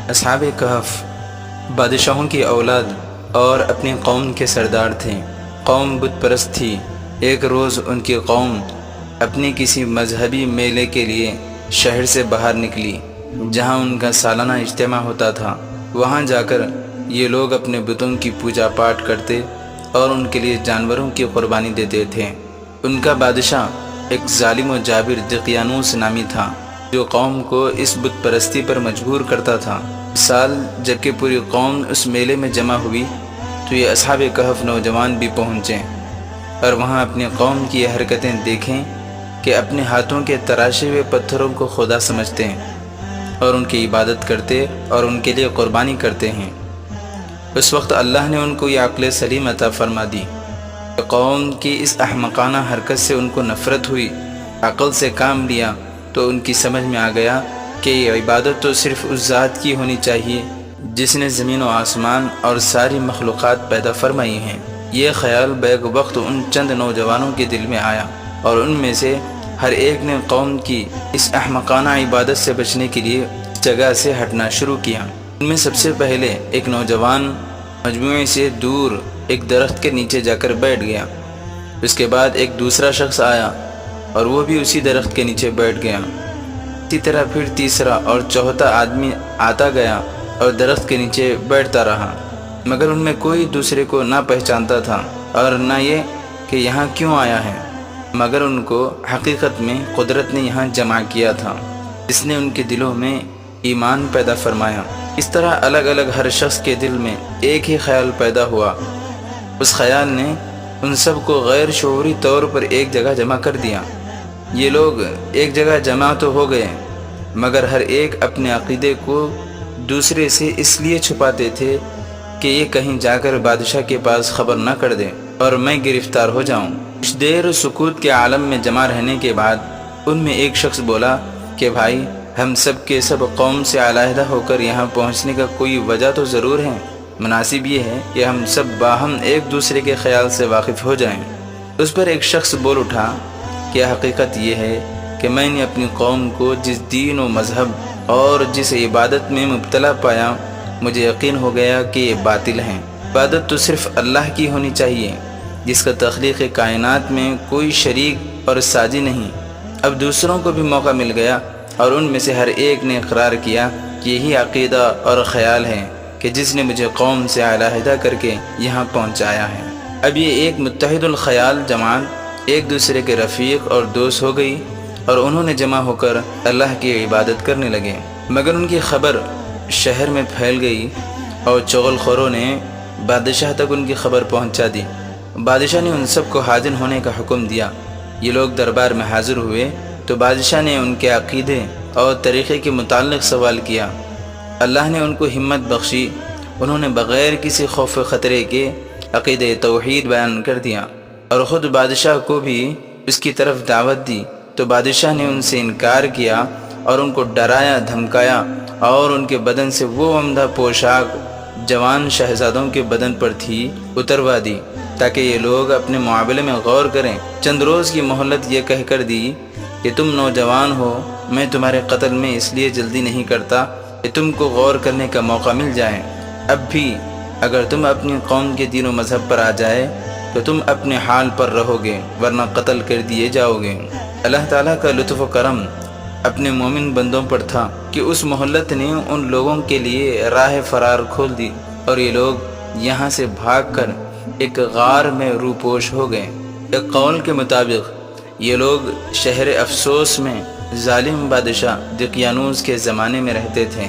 اصحاب کہف بادشاہوں کی اولاد اور اپنی قوم کے سردار تھے۔ قوم بت پرست تھی۔ ایک روز ان کی قوم اپنی کسی مذہبی میلے کے لیے شہر سے باہر نکلی، جہاں ان کا سالانہ اجتماع ہوتا تھا۔ وہاں جا کر یہ لوگ اپنے بتوں کی پوجا پاٹ کرتے اور ان کے لیے جانوروں کی قربانی دیتے تھے۔ ان کا بادشاہ ایک ظالم و جابر دقیانوس نامی تھا، جو قوم کو اس بت پرستی پر مجبور کرتا تھا۔ سال جب کہ پوری قوم اس میلے میں جمع ہوئی تو یہ اصحاب کہف نوجوان بھی پہنچے اور وہاں اپنی قوم کی یہ حرکتیں دیکھیں کہ اپنے ہاتھوں کے تراشے ہوئے پتھروں کو خدا سمجھتے ہیں اور ان کی عبادت کرتے اور ان کے لیے قربانی کرتے ہیں۔ اس وقت اللہ نے ان کو یہ عقل سلیم عطا فرما دی۔ قوم کی اس احمقانہ حرکت سے ان کو نفرت ہوئی۔ عقل سے کام لیا تو ان کی سمجھ میں آ گیا کہ یہ عبادت تو صرف اس ذات کی ہونی چاہیے جس نے زمین و آسمان اور ساری مخلوقات پیدا فرمائی ہیں۔ یہ خیال بیک وقت ان چند نوجوانوں کے دل میں آیا اور ان میں سے ہر ایک نے قوم کی اس احمقانہ عبادت سے بچنے کے لیے اس جگہ سے ہٹنا شروع کیا۔ ان میں سب سے پہلے ایک نوجوان مجموعے سے دور ایک درخت کے نیچے جا کر بیٹھ گیا۔ اس کے بعد ایک دوسرا شخص آیا اور وہ بھی اسی درخت کے نیچے بیٹھ گیا۔ اسی طرح پھر تیسرا اور چوتھا آدمی آتا گیا اور درخت کے نیچے بیٹھتا رہا، مگر ان میں کوئی دوسرے کو نہ پہچانتا تھا اور نہ یہ کہ یہاں کیوں آیا ہے، مگر ان کو حقیقت میں قدرت نے یہاں جمع کیا تھا، اس نے ان کے دلوں میں ایمان پیدا فرمایا۔ اس طرح الگ الگ ہر شخص کے دل میں ایک ہی خیال پیدا ہوا۔ اس خیال نے ان سب کو غیر شعوری طور پر ایک جگہ جمع کر دیا۔ یہ لوگ ایک جگہ جمع تو ہو گئے، مگر ہر ایک اپنے عقیدے کو دوسرے سے اس لیے چھپاتے تھے کہ یہ کہیں جا کر بادشاہ کے پاس خبر نہ کر دے اور میں گرفتار ہو جاؤں۔ کچھ دیر سکوت کے عالم میں جمع رہنے کے بعد ان میں ایک شخص بولا کہ بھائی، ہم سب کے سب قوم سے علیحدہ ہو کر یہاں پہنچنے کا کوئی وجہ تو ضرور ہے۔ مناسب یہ ہے کہ ہم سب باہم ایک دوسرے کے خیال سے واقف ہو جائیں۔ اس پر ایک شخص بول اٹھا کہ حقیقت یہ ہے کہ میں نے اپنی قوم کو جس دین و مذہب اور جس عبادت میں مبتلا پایا، مجھے یقین ہو گیا کہ یہ باطل ہیں۔ عبادت تو صرف اللہ کی ہونی چاہیے، جس کا تخلیق کائنات میں کوئی شریک اور ساجی نہیں۔ اب دوسروں کو بھی موقع مل گیا اور ان میں سے ہر ایک نے اقرار کیا کہ یہی عقیدہ اور خیال ہے کہ جس نے مجھے قوم سے علیحدہ کر کے یہاں پہنچایا ہے۔ اب یہ ایک متحد الخیال جماعت ایک دوسرے کے رفیق اور دوست ہو گئی اور انہوں نے جمع ہو کر اللہ کی عبادت کرنے لگے، مگر ان کی خبر شہر میں پھیل گئی اور چغل خوروں نے بادشاہ تک ان کی خبر پہنچا دی۔ بادشاہ نے ان سب کو حاضر ہونے کا حکم دیا۔ یہ لوگ دربار میں حاضر ہوئے تو بادشاہ نے ان کے عقیدے اور طریقے کے متعلق سوال کیا۔ اللہ نے ان کو ہمت بخشی، انہوں نے بغیر کسی خوف و خطرے کے عقیدہ توحید بیان کر دیا اور خود بادشاہ کو بھی اس کی طرف دعوت دی، تو بادشاہ نے ان سے انکار کیا اور ان کو ڈرایا دھمکایا اور ان کے بدن سے وہ عمدہ پوشاک جوان شہزادوں کے بدن پر تھی اتروا دی تاکہ یہ لوگ اپنے معاملے میں غور کریں۔ چند روز کی مہلت یہ کہہ کر دی کہ تم نوجوان ہو، میں تمہارے قتل میں اس لیے جلدی نہیں کرتا کہ تم کو غور کرنے کا موقع مل جائے۔ اب بھی اگر تم اپنی قوم کے دین و مذہب پر آ جائے تو تم اپنے حال پر رہو گے، ورنہ قتل کر دیے جاؤ گے۔ اللہ تعالیٰ کا لطف و کرم اپنے مومن بندوں پر تھا کہ اس مہلت نے ان لوگوں کے لیے راہ فرار کھول دی اور یہ لوگ یہاں سے بھاگ کر ایک غار میں روپوش ہو گئے۔ ایک قول کے مطابق یہ لوگ شہر افسوس میں ظالم بادشاہ دقیانوس کے زمانے میں رہتے تھے۔